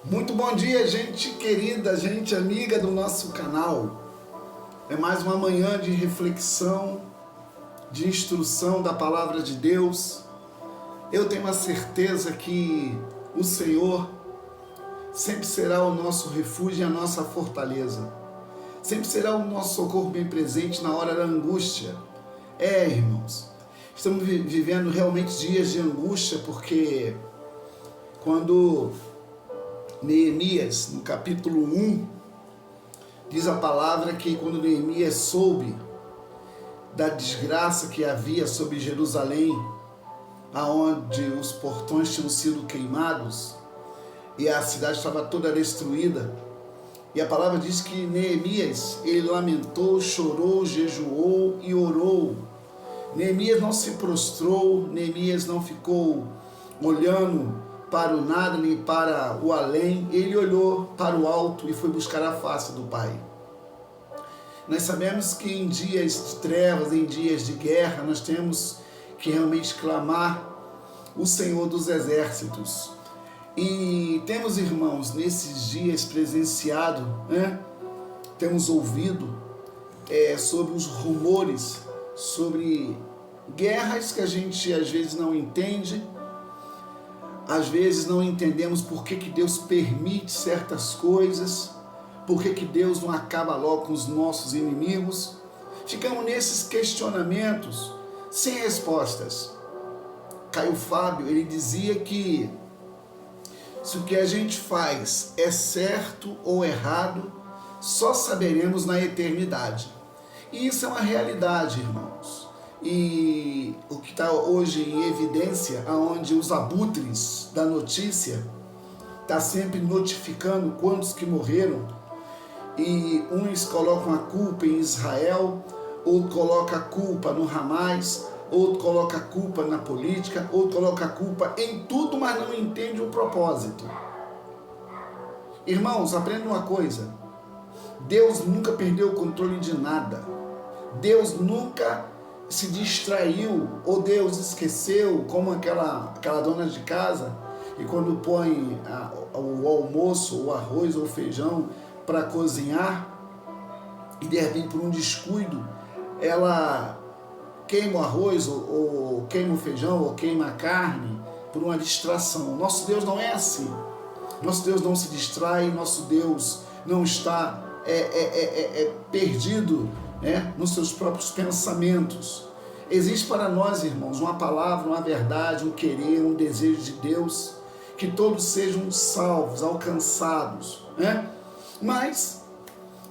Muito bom dia, gente querida, gente amiga do nosso canal. É mais uma manhã de reflexão, de instrução da palavra de Deus. Eu tenho a certeza que o Senhor sempre será o nosso refúgio e a nossa fortaleza. Sempre será o nosso socorro bem presente na hora da angústia. Irmãos, estamos vivendo realmente dias de angústia, porque quando Neemias, no capítulo 1, diz a palavra que quando Neemias soube da desgraça que havia sobre Jerusalém, aonde os portões tinham sido queimados e a cidade estava toda destruída, e a palavra diz que Neemias, ele lamentou, chorou, jejuou e orou. Neemias não se prostrou, Neemias não ficou olhando para o nada nem para o além, ele olhou para o alto e foi buscar a face do Pai. Nós sabemos que em dias de trevas, em dias de guerra, nós temos que realmente clamar o Senhor dos Exércitos. E temos, irmãos, nesses dias presenciado, temos ouvido sobre os rumores, sobre guerras que a gente às vezes não entende. Às vezes não entendemos por que Deus permite certas coisas, por que Deus não acaba logo com os nossos inimigos. Ficamos nesses questionamentos sem respostas. Caio Fábio, ele dizia que se o que a gente faz é certo ou errado, só saberemos na eternidade. E isso é uma realidade, irmãos. E o que está hoje em evidência, aonde os abutres da notícia está sempre notificando quantos que morreram, e uns colocam a culpa em Israel, outro coloca a culpa no Hamas, outro coloca a culpa na política, outro coloca a culpa em tudo, mas não entende o propósito. Irmãos, aprenda uma coisa: Deus nunca perdeu o controle de nada. Deus nunca se distraiu, ou Deus esqueceu, como aquela dona de casa, e quando põe o almoço, o arroz ou o feijão para cozinhar, e de repente por um descuido, ela queima o arroz, ou queima o feijão, ou queima a carne, por uma distração. Nosso Deus não é assim. Nosso Deus não se distrai, nosso Deus não está perdido, nos seus próprios pensamentos. Existe para nós, irmãos, uma palavra, uma verdade, um querer, um desejo de Deus, que todos sejam salvos, alcançados, Mas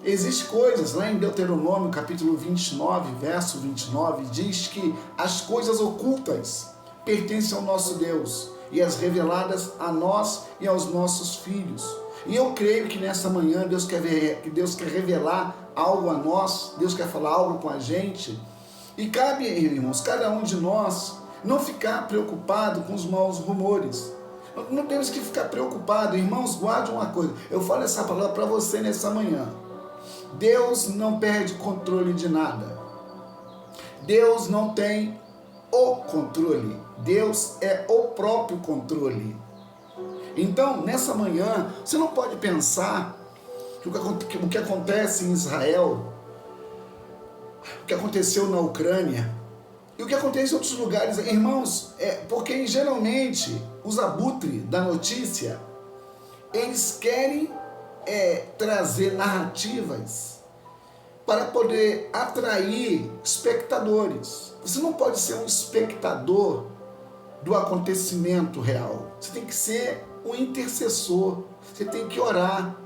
existem coisas, lá em Deuteronômio, capítulo 29, verso 29, diz que as coisas ocultas pertencem ao nosso Deus, e as reveladas a nós e aos nossos filhos. E eu creio que nessa manhã Deus quer revelar algo a nós, Deus quer falar algo com a gente. E cabe, irmãos, cada um de nós não ficar preocupado com os maus rumores. Não temos que ficar preocupado. Irmãos, guarde uma coisa. Eu falo essa palavra para você nessa manhã. Deus não perde controle de nada. Deus não tem o controle. Deus é o próprio controle. Então, nessa manhã, você não pode pensar que o que acontece em Israel, o que aconteceu na Ucrânia e o que acontece em outros lugares, irmãos, porque geralmente os abutres da notícia, eles querem trazer narrativas para poder atrair espectadores. Você não pode ser um espectador do acontecimento real. Você tem que ser um intercessor. Você tem que orar.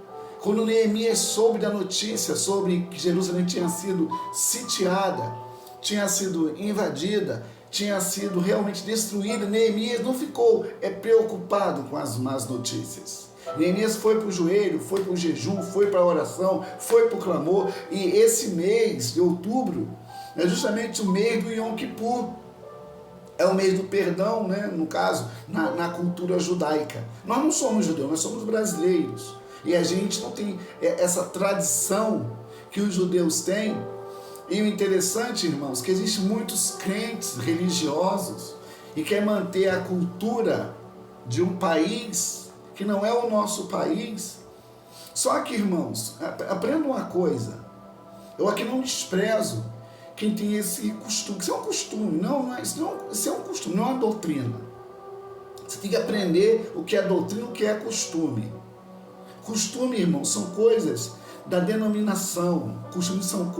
Quando Neemias soube da notícia sobre que Jerusalém tinha sido sitiada, tinha sido invadida, tinha sido realmente destruída, Neemias não ficou preocupado com as más notícias. Neemias foi para o joelho, foi para o jejum, foi para a oração, foi para o clamor. E esse mês de outubro é justamente o mês do Yom Kippur. É o mês do perdão, no caso, na cultura judaica. Nós não somos judeus, nós somos brasileiros. E a gente não tem essa tradição que os judeus têm. E o interessante, irmãos, que existem muitos crentes religiosos e quer manter a cultura de um país que não é o nosso país. Só que, irmãos, aprenda uma coisa. Eu aqui não desprezo quem tem esse costume. Isso é um costume, isso é um costume, não é uma doutrina. Você tem que aprender o que é doutrina e o que é costume. Costume, irmãos, são coisas da denominação. Costumes são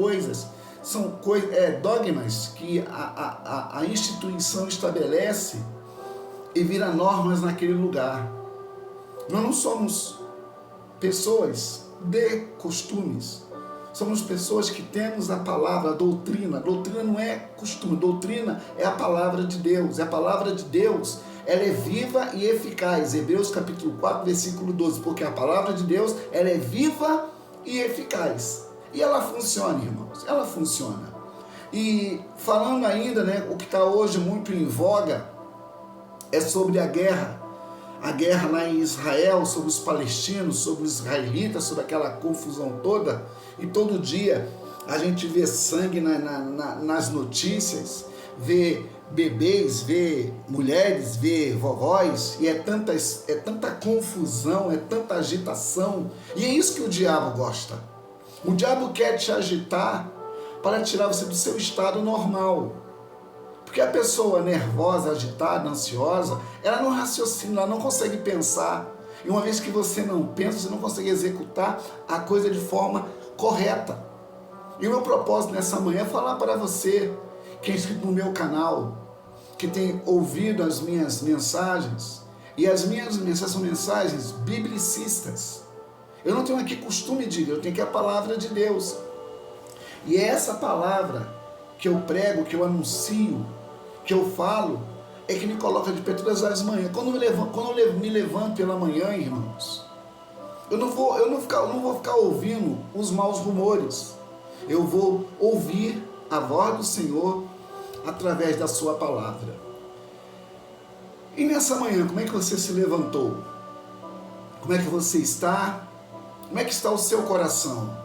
dogmas que a instituição estabelece e vira normas naquele lugar. Nós não somos pessoas de costumes. Somos pessoas que temos a palavra, a doutrina. A doutrina não é costume, a doutrina é a palavra de Deus. E a palavra de Deus, ela é viva e eficaz. Hebreus capítulo 4, versículo 12. Porque a palavra de Deus, ela é viva e eficaz. E ela funciona, irmãos. Ela funciona. E falando ainda, o que está hoje muito em voga é sobre a guerra. A guerra lá em Israel, sobre os palestinos, sobre os israelitas, sobre aquela confusão toda. E todo dia a gente vê sangue nas notícias, vê bebês, vê mulheres, vê vovós, e é tanta confusão, é tanta agitação. E é isso que o diabo gosta. O diabo quer te agitar para tirar você do seu estado normal. Porque a pessoa nervosa, agitada, ansiosa, ela não raciocina, ela não consegue pensar. E uma vez que você não pensa, você não consegue executar a coisa de forma correta. E o meu propósito nessa manhã é falar para você, que é inscrito no meu canal, que tem ouvido as minhas mensagens, e as minhas mensagens são mensagens biblicistas. Eu não tenho aqui costume de ler, eu tenho aqui a palavra de Deus. E é essa palavra que eu prego, que eu anuncio, que eu falo, é que me coloca de pé todas as manhãs. Quando eu me levanto pela manhã, irmãos, eu não vou ficar ouvindo os maus rumores. Eu vou ouvir a voz do Senhor através da sua palavra. E nessa manhã, como é que você se levantou? Como é que você está? Como é que está o seu coração?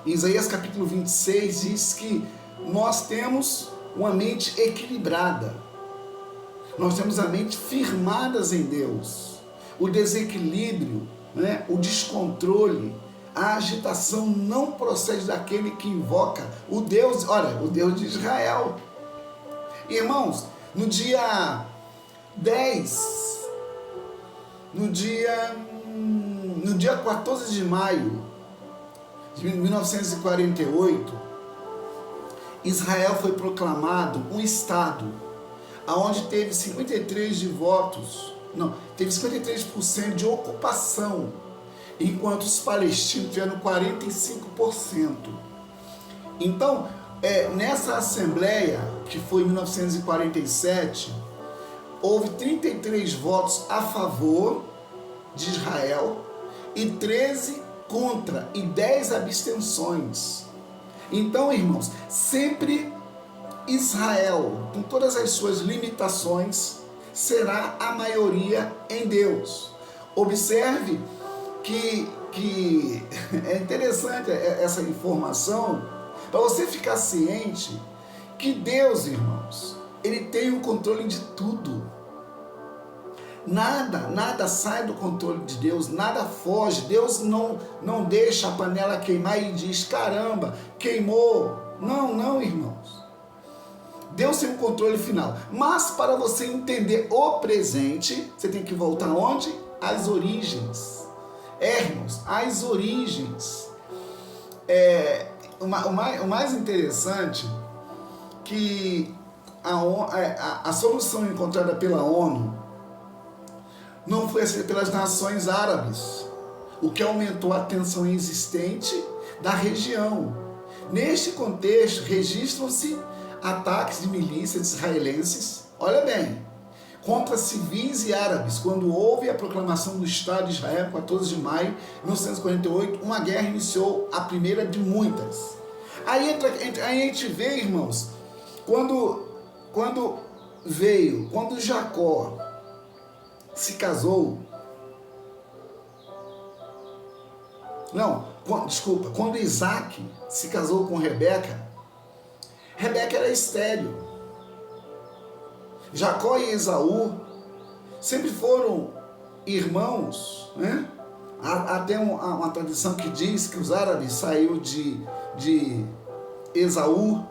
Em Isaías capítulo 26 diz que nós temos uma mente equilibrada. Nós temos a mente firmadas em Deus. O desequilíbrio, o descontrole, a agitação não procede daquele que invoca o Deus de Israel. Irmãos, no dia 14 de maio de 1948, Israel foi proclamado um estado onde teve 53% de ocupação, enquanto os palestinos tiveram 45%. Então, nessa assembleia, que foi em 1947, houve 33 votos a favor de Israel e 13 contra e 10 abstenções. Então, irmãos, sempre Israel, com todas as suas limitações, será a maioria em Deus. Observe que é interessante essa informação, para você ficar ciente que Deus, irmãos, Ele tem o controle de tudo. Nada sai do controle de Deus, nada foge. Deus não deixa a panela queimar e diz, caramba, queimou. Não, irmãos. Deus tem o controle final. Mas para você entender o presente, você tem que voltar onde? Às origens. Irmãos, às origens. O mais interessante que a solução encontrada pela ONU não foi aceita pelas nações árabes, o que aumentou a tensão existente da região. Neste contexto, registram-se ataques de milícias israelenses, olha bem, contra civis e árabes, quando houve a proclamação do Estado de Israel, 14 de maio de 1948, uma guerra iniciou, a primeira de muitas. Aí a gente vê, irmãos, quando Jacó se casou, quando Isaac se casou com Rebeca era estéril. Jacó e Esaú sempre foram irmãos, né? Há até uma tradição que diz que os árabes saíram de Esaú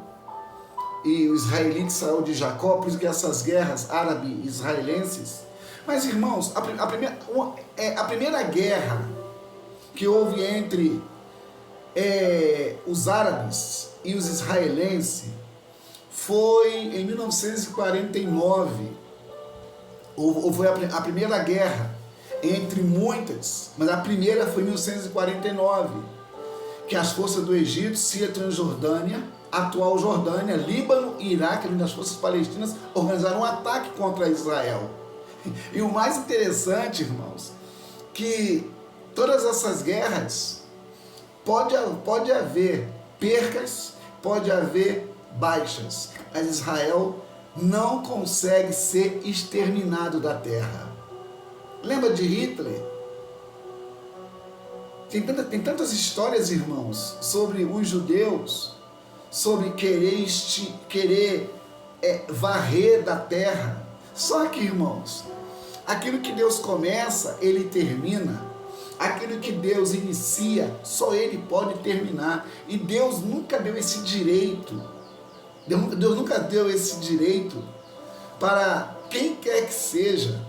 e os israelitas saíram de Jacó, por isso que essas guerras árabe-israelenses. Mas, irmãos, a primeira guerra que houve entre os árabes e os israelenses foi em 1949. Foi a primeira guerra, entre muitas, mas a primeira foi em 1949, que as forças do Egito, Síria, Transjordânia, atual Jordânia, Líbano e Iraque, as forças palestinas, organizaram um ataque contra Israel. E o mais interessante, irmãos, que todas essas guerras pode haver percas, pode haver baixas, mas Israel não consegue ser exterminado da terra. Lembra de Hitler? Tem tantas histórias, irmãos, sobre os judeus, sobre querer varrer da terra. Só que, irmãos, aquilo que Deus começa, Ele termina. Aquilo que Deus inicia, só Ele pode terminar. E Deus nunca deu esse direito. Deus nunca deu esse direito para quem quer que seja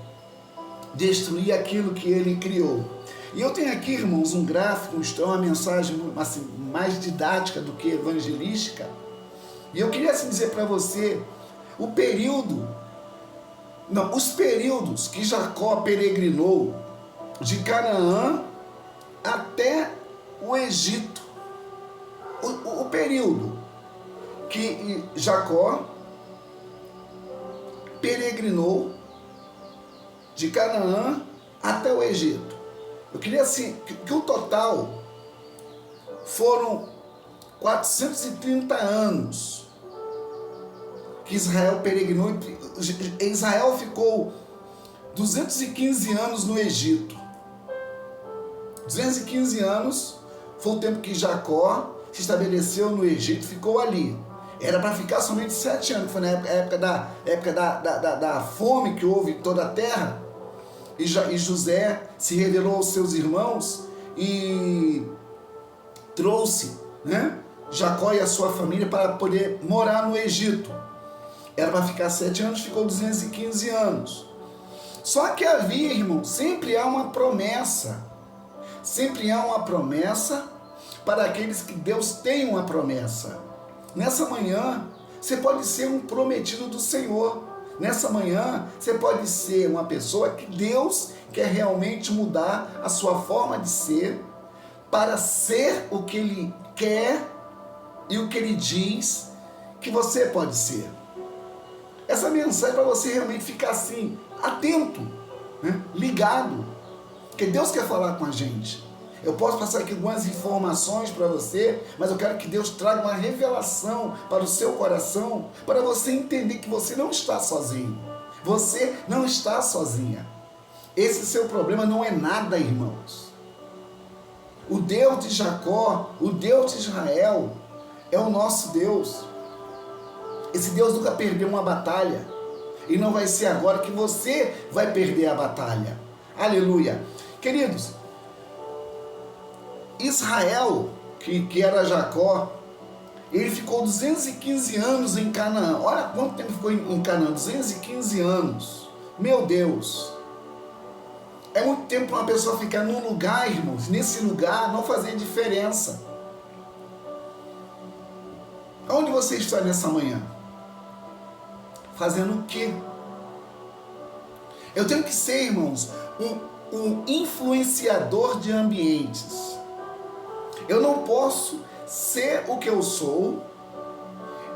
destruir aquilo que Ele criou. E eu tenho aqui, irmãos, um gráfico, uma mensagem assim, mais didática do que evangelística. E eu queria assim, dizer para você os períodos que Jacó peregrinou de Canaã até o Egito. O período que Jacó peregrinou de Canaã até o Egito. Eu queria assim, que o total foram 430 anos que Israel peregrinou. Israel ficou 215 anos no Egito. 215 anos foi o tempo que Jacó se estabeleceu no Egito, ficou ali. Era para ficar somente 7 anos, foi na época da fome que houve em toda a terra. E José se revelou aos seus irmãos e trouxe, né, Jacó e a sua família para poder morar no Egito. Era para ficar 7 anos, ficou 215 anos. Só que havia, irmão, sempre há uma promessa. Sempre há uma promessa para aqueles que Deus tem uma promessa. Nessa manhã, você pode ser um prometido do Senhor. Nessa manhã, você pode ser uma pessoa que Deus quer realmente mudar a sua forma de ser para ser o que Ele quer e o que Ele diz que você pode ser. Essa mensagem é para você realmente ficar assim, atento, né? Ligado, porque Deus quer falar com a gente. Eu posso passar aqui algumas informações para você, mas eu quero que Deus traga uma revelação para o seu coração, para você entender que você não está sozinho. Você não está sozinha. Esse seu problema não é nada, irmãos. O Deus de Jacó, o Deus de Israel, é o nosso Deus. Esse Deus nunca perdeu uma batalha. E não vai ser agora que você vai perder a batalha. Aleluia. Queridos, Israel, que era Jacó, ele ficou 215 anos em Canaã. Olha quanto tempo ficou em Canaã, 215 anos. Meu Deus. É muito tempo para uma pessoa ficar num lugar, irmãos, nesse lugar não fazer diferença. Onde você está nessa manhã? Fazendo o quê? Eu tenho que ser, irmãos, um influenciador de ambientes. Eu não posso ser o que eu sou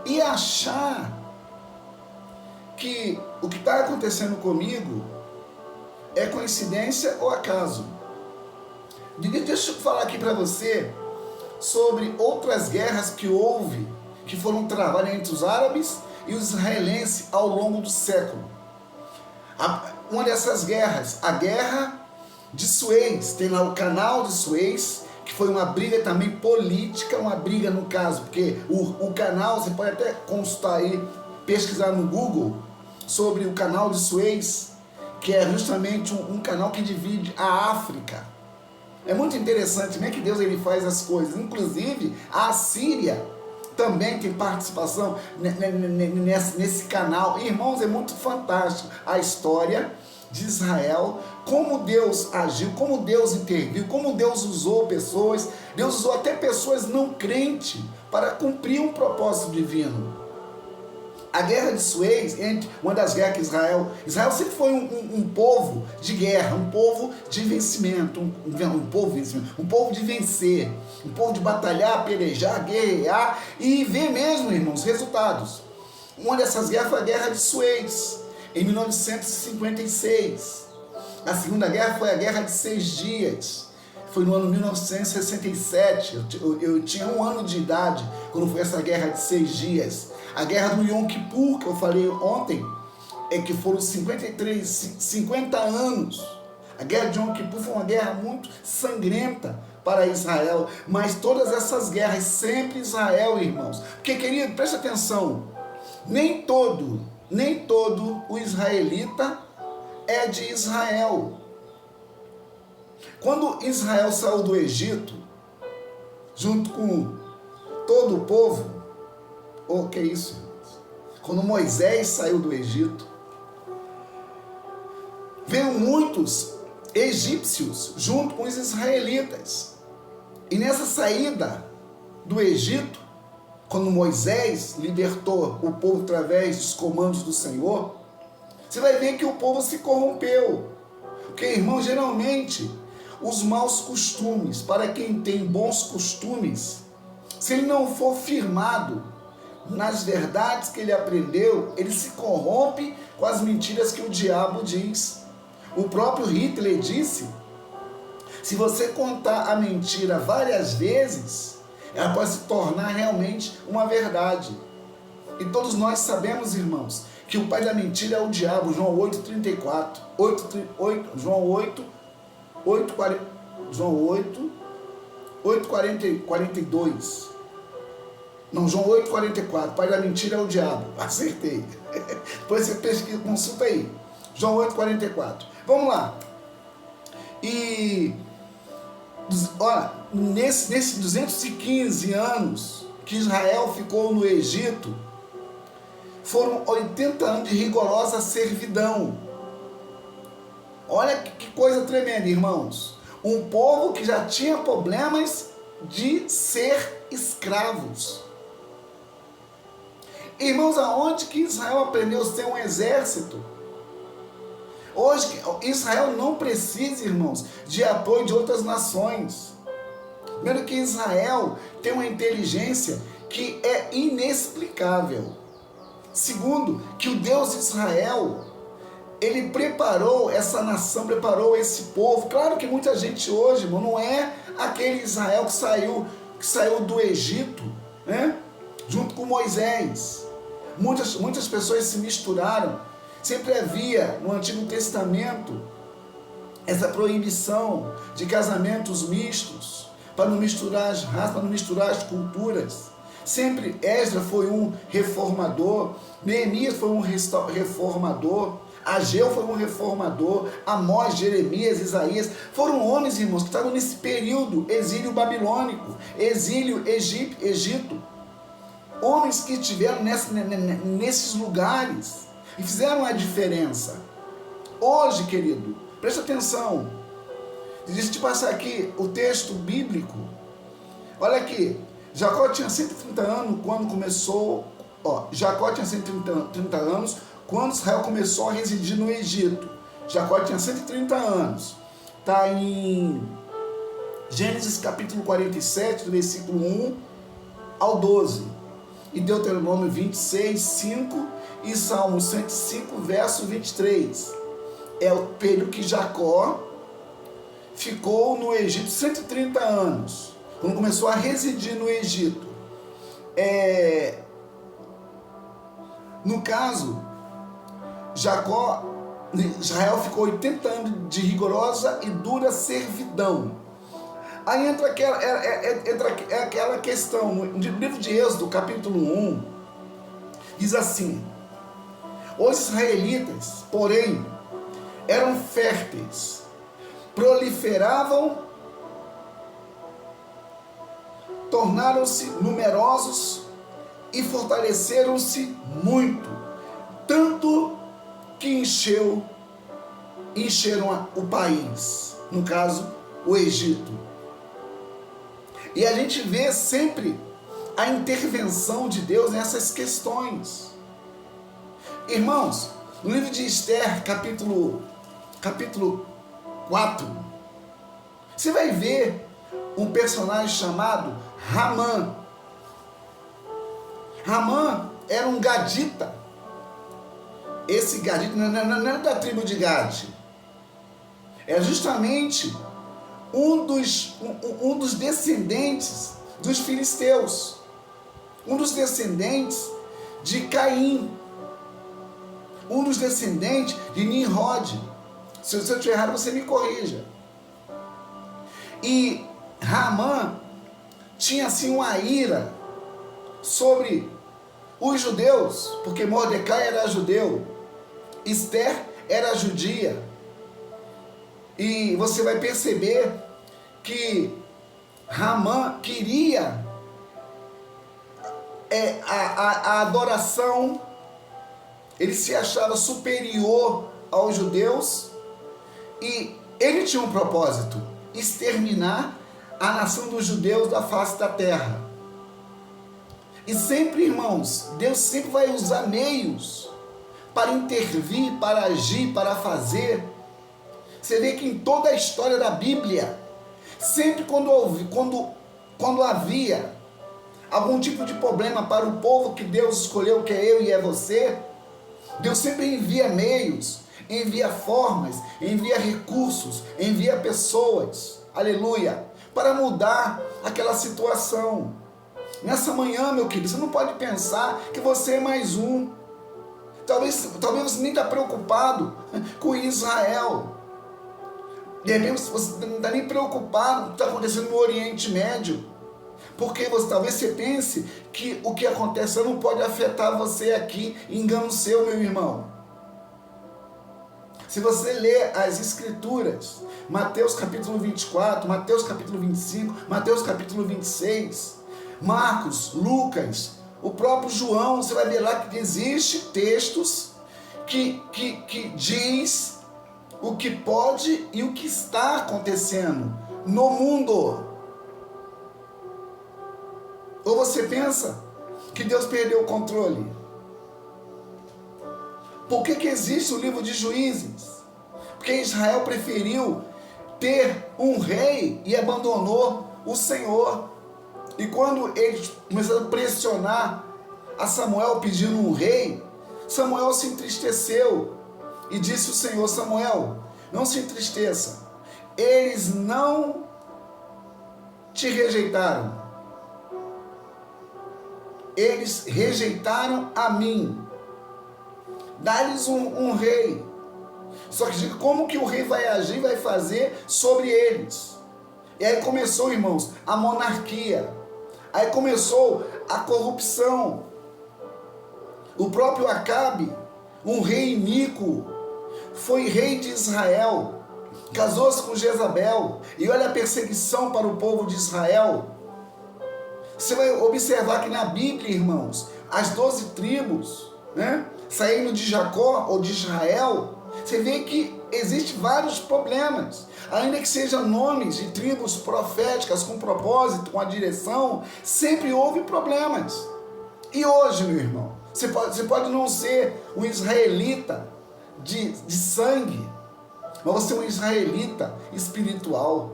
e achar que o que está acontecendo comigo é coincidência ou acaso. Deixa eu falar aqui para você sobre outras guerras que houve, que foram travadas entre os árabes e os israelenses ao longo do século. Uma dessas guerras, a Guerra de Suez, tem lá o Canal de Suez, que foi uma briga também política, uma briga no caso, porque o canal, você pode até consultar aí, pesquisar no Google sobre o Canal de Suez, que é justamente um canal que divide a África. É muito interessante como é que Deus ele faz as coisas. Inclusive, a Síria também tem participação nesse canal. Irmãos, é muito fantástico a história de Israel, como Deus agiu, como Deus interviu, como Deus usou pessoas. Deus usou até pessoas não crentes para cumprir um propósito divino. A guerra de Suez, uma das guerras que Israel sempre foi um povo de guerra, um povo de vencimento, um povo de vencer, um povo de batalhar, pelejar, guerrear e ver mesmo, irmãos, resultados. Uma dessas guerras foi a Guerra de Suez, em 1956. A Segunda Guerra foi a Guerra de 6 Dias. Foi no ano 1967, eu tinha 1 ano de idade quando foi essa Guerra de 6 Dias. A Guerra do Yom Kippur, que eu falei ontem, que foram 50 anos. A Guerra de Yom Kippur foi uma guerra muito sangrenta para Israel, mas todas essas guerras, sempre Israel, irmãos. Porque, querido, preste atenção, nem todo o israelita é de Israel. Quando Israel saiu do Egito, junto com todo o povo, que é isso? Quando Moisés saiu do Egito, veio muitos egípcios junto com os israelitas. E nessa saída do Egito, quando Moisés libertou o povo através dos comandos do Senhor, você vai ver que o povo se corrompeu. Porque, irmão, geralmente, os maus costumes, para quem tem bons costumes, se ele não for firmado nas verdades que ele aprendeu, ele se corrompe com as mentiras que o diabo diz. O próprio Hitler disse: se você contar a mentira várias vezes, ela pode se tornar realmente uma verdade. E todos nós sabemos, irmãos, que o pai da mentira é o diabo. João 8:34, João 8:42. Não, João 8:44, pai da mentira é o diabo. Acertei. Depois você pesquisa, consulta aí. João 8:44. Vamos lá. E olha, nesses 215 anos que Israel ficou no Egito, foram 80 anos de rigorosa servidão. Olha que coisa tremenda, irmãos. Um povo que já tinha problemas de ser escravos. Irmãos, aonde que Israel aprendeu a ser um exército? Hoje, Israel não precisa, irmãos, de apoio de outras nações. Primeiro que Israel tem uma inteligência que é inexplicável. Segundo, que o Deus de Israel, ele preparou essa nação, preparou esse povo. Claro que muita gente hoje, irmão, não é aquele Israel que saiu do Egito, né? Junto com Moisés. Muitas pessoas se misturaram. Sempre havia no Antigo Testamento essa proibição de casamentos mistos, para não misturar as raças, para não misturar as culturas. Sempre Esdras foi um reformador, Neemias foi um reformador, Ageu foi um reformador, Amós, Jeremias, Isaías, foram homens, irmãos, que estavam nesse período, exílio babilônico, exílio Egito, homens que estiveram nesses lugares e fizeram a diferença. Hoje, querido, presta atenção, deixa eu te passar aqui o texto bíblico. Olha aqui, Jacó tinha 130 anos quando começou, Jacó tinha 130 anos quando Israel começou a residir no Egito. Jacó tinha 130 anos. Está em Gênesis capítulo 47, do versículo 1 ao 12. E Deuteronômio 26, 5 e Salmo 105, verso 23. É o período que Jacó ficou no Egito 130 anos. Quando começou a residir no Egito. No caso, Israel ficou 80 anos de rigorosa e dura servidão. Aí entra aquela questão, no livro de Êxodo, capítulo 1, diz assim: os israelitas, porém, eram férteis, proliferavam, tornaram-se numerosos e fortaleceram-se muito, tanto que encheram o país, no caso, o Egito. E a gente vê sempre a intervenção de Deus nessas questões. Irmãos, no livro de Esther, capítulo 4, você vai ver um personagem chamado Ramã. Ramã era um gadita. Esse gadita não era da tribo de Gade. É justamente um dos descendentes dos filisteus. Um dos descendentes de Caim. Um dos descendentes de Nimrod. Se eu estiver errado, você me corrija. E Ramã tinha assim uma ira sobre os judeus, porque Mordecai era judeu, Esther era judia. E você vai perceber que Ramã queria a adoração, ele se achava superior aos judeus e ele tinha um propósito: exterminar a nação dos judeus da face da terra. E sempre, irmãos, Deus sempre vai usar meios para intervir, para agir, para fazer. Você vê que em toda a história da Bíblia, sempre quando havia algum tipo de problema para o povo que Deus escolheu, que é eu e é você, Deus sempre envia meios, envia formas, envia recursos, envia pessoas, aleluia, para mudar aquela situação. Nessa manhã, meu querido, você não pode pensar que você é mais um. Talvez você nem está preocupado com Israel. De repente você não está nem preocupado com o que está acontecendo no Oriente Médio. Porque talvez você pense que o que acontece não pode afetar você aqui. Engano seu, meu irmão. Se você ler as Escrituras, Mateus capítulo 24, Mateus capítulo 25, Mateus capítulo 26, Marcos, Lucas, o próprio João, você vai ver lá que existem textos que diz o que pode e o que está acontecendo no mundo. Ou você pensa que Deus perdeu o controle? Por que existe o livro de Juízes? Porque Israel preferiu ter um rei e abandonou o Senhor. E quando eles começaram a pressionar a Samuel pedindo um rei, Samuel se entristeceu e disse o Senhor: Samuel, não se entristeça, eles não te rejeitaram, eles rejeitaram a mim, dá-lhes um rei. Só que como que o rei vai agir, vai fazer sobre eles? E aí começou, irmãos, a monarquia, aí começou a corrupção. O próprio Acabe, um rei iníquo, foi rei de Israel, casou-se com Jezabel, e olha a perseguição para o povo de Israel. Você vai observar que na Bíblia, irmãos, as 12 tribos, saindo de Jacó ou de Israel, você vê que existem vários problemas. Ainda que sejam nomes de tribos proféticas com propósito, com a direção, sempre houve problemas. E hoje, meu irmão, você pode não ser um israelita de sangue, mas você é um israelita espiritual.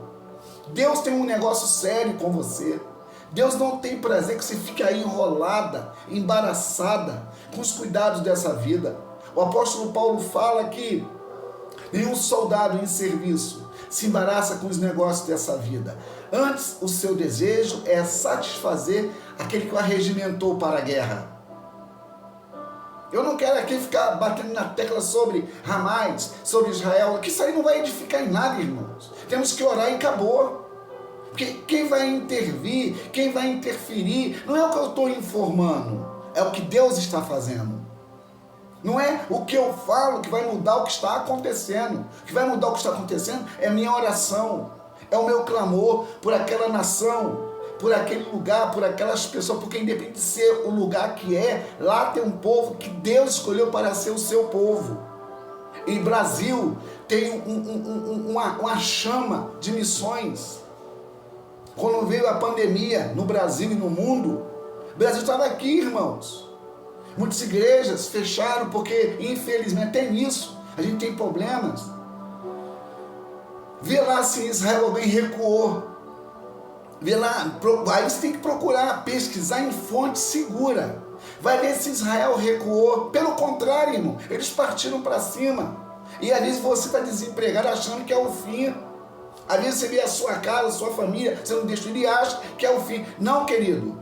Deus tem um negócio sério com você. Deus não tem prazer que você fique aí enrolada, embaraçada com os cuidados dessa vida. O apóstolo Paulo fala que nenhum soldado em serviço se embaraça com os negócios dessa vida. Antes, o seu desejo é satisfazer aquele que o arregimentou para a guerra. Eu não quero aqui ficar batendo na tecla sobre Hamas, sobre Israel, que isso aí não vai edificar em nada, irmãos. Temos que orar e acabou. Porque quem vai intervir, quem vai interferir, não é o que eu estou informando, é o que Deus está fazendo. Não é o que eu falo que vai mudar o que está acontecendo. O que vai mudar o que está acontecendo é a minha oração, é o meu clamor por aquela nação, por aquele lugar, por aquelas pessoas, porque independente de ser o lugar que é, lá tem um povo que Deus escolheu para ser o seu povo. E Brasil tem uma chama de missões. Quando veio a pandemia no Brasil e no mundo, o Brasil estava aqui, irmãos. Muitas igrejas fecharam porque, infelizmente, tem isso. A gente tem problemas. Vê lá se Israel alguém recuou. Vê lá, aí você tem que procurar, pesquisar em fonte segura. Vai ver se Israel recuou. Pelo contrário, irmão, eles partiram para cima. E às vezes você está desempregado achando que é o fim. Às vezes você vê a sua casa, a sua família sendo destruída e acha que é o fim. Não, querido.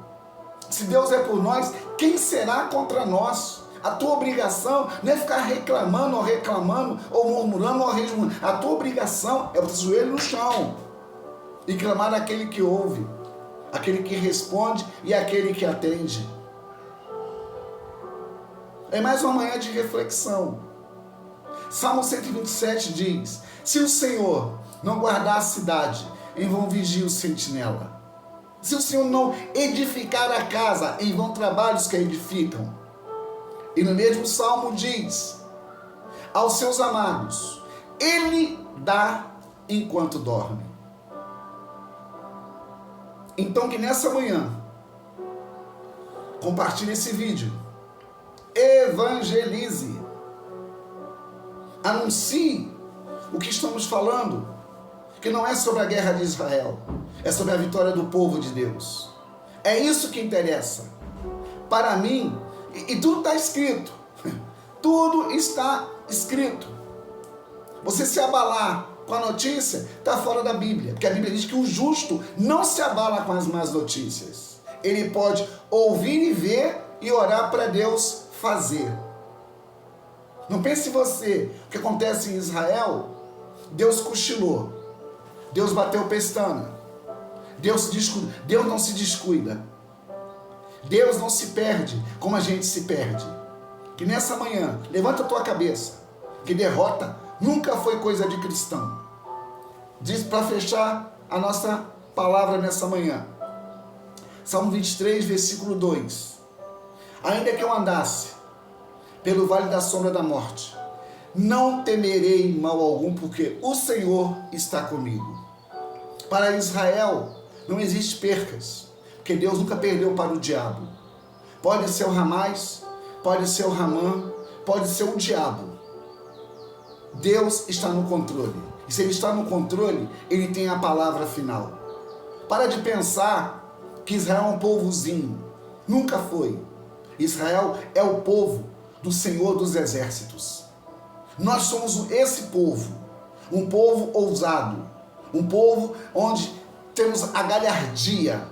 Se Deus é por nós, quem será contra nós? A tua obrigação não é ficar reclamando, ou murmurando, ou resmungando. A tua obrigação é botar o joelho no chão e clamar àquele que ouve, aquele que responde e aquele que atende. É mais uma manhã de reflexão. Salmo 127 diz: se o Senhor não guardar a cidade, em vão vigia o sentinela. Se o Senhor não edificar a casa, em vão trabalham os que a edificam. E no mesmo salmo diz: aos seus amados, Ele dá enquanto dorme. Então que nessa manhã, compartilhe esse vídeo, evangelize, anuncie o que estamos falando, que não é sobre a guerra de Israel, é sobre a vitória do povo de Deus. É isso que interessa. Para mim, e tudo está escrito. Tudo está escrito. Você se abalar com a notícia, está fora da Bíblia. Porque a Bíblia diz que o justo não se abala com as más notícias. Ele pode ouvir e ver e orar para Deus fazer. Não pense você, o que acontece em Israel, Deus cochilou. Deus bateu pestana. Deus não se descuida. Deus não se perde como a gente se perde. Que nessa manhã, levanta a tua cabeça, que derrota nunca foi coisa de cristão. Diz para fechar a nossa palavra nessa manhã. Salmo 23, versículo 2. Ainda que eu andasse pelo vale da sombra da morte, não temerei mal algum, porque o Senhor está comigo. Para Israel não existe percas, porque Deus nunca perdeu para o diabo. Pode ser o Ramás, pode ser o Ramã, pode ser o diabo. Deus está no controle. E se Ele está no controle, Ele tem a palavra final. Para de pensar que Israel é um povozinho. Nunca foi. Israel é o povo do Senhor dos Exércitos. Nós somos esse povo, um povo ousado, um povo onde temos a galhardia.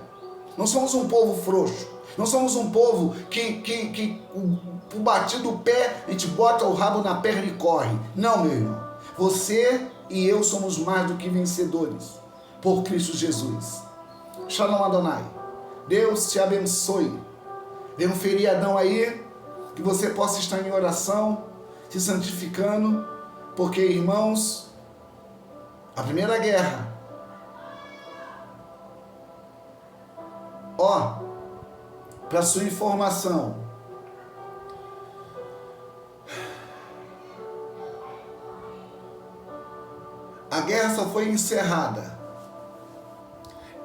Não somos um povo frouxo, não somos um povo que o batido do pé, a gente bota o rabo na perna e corre. Não, meu irmão, você e eu somos mais do que vencedores por Cristo Jesus. Shalom Adonai, Deus te abençoe. Vem um feriadão aí, que você possa estar em oração, se santificando, porque, irmãos, a primeira guerra, para sua informação, a guerra só foi encerrada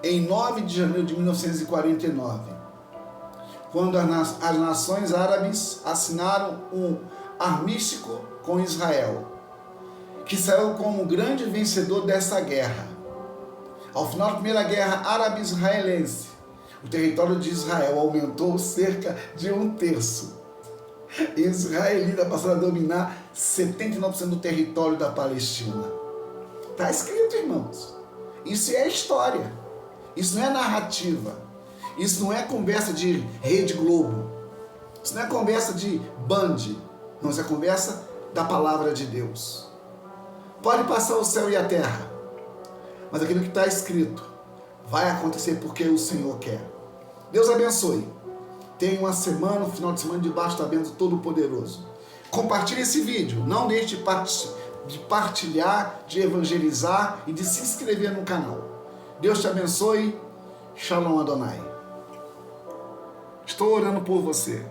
em 9 de janeiro de 1949, quando as nações árabes assinaram um armístico com Israel, que saiu como grande vencedor dessa guerra. Ao final da primeira guerra árabe-israelense, o território de Israel aumentou cerca de 1/3. E os israelitas passaram a dominar 79% do território da Palestina. Está escrito, irmãos. Isso é história. Isso não é narrativa. Isso não é conversa de Rede Globo. Isso não é conversa de Band. Não, isso é conversa da palavra de Deus. Pode passar o céu e a terra, mas aquilo que está escrito vai acontecer porque o Senhor quer. Deus abençoe. Tenha uma semana, um final de semana debaixo da bênção Todo-Poderoso. Compartilhe esse vídeo. Não deixe de partilhar, de evangelizar e de se inscrever no canal. Deus te abençoe. Shalom Adonai. Estou orando por você.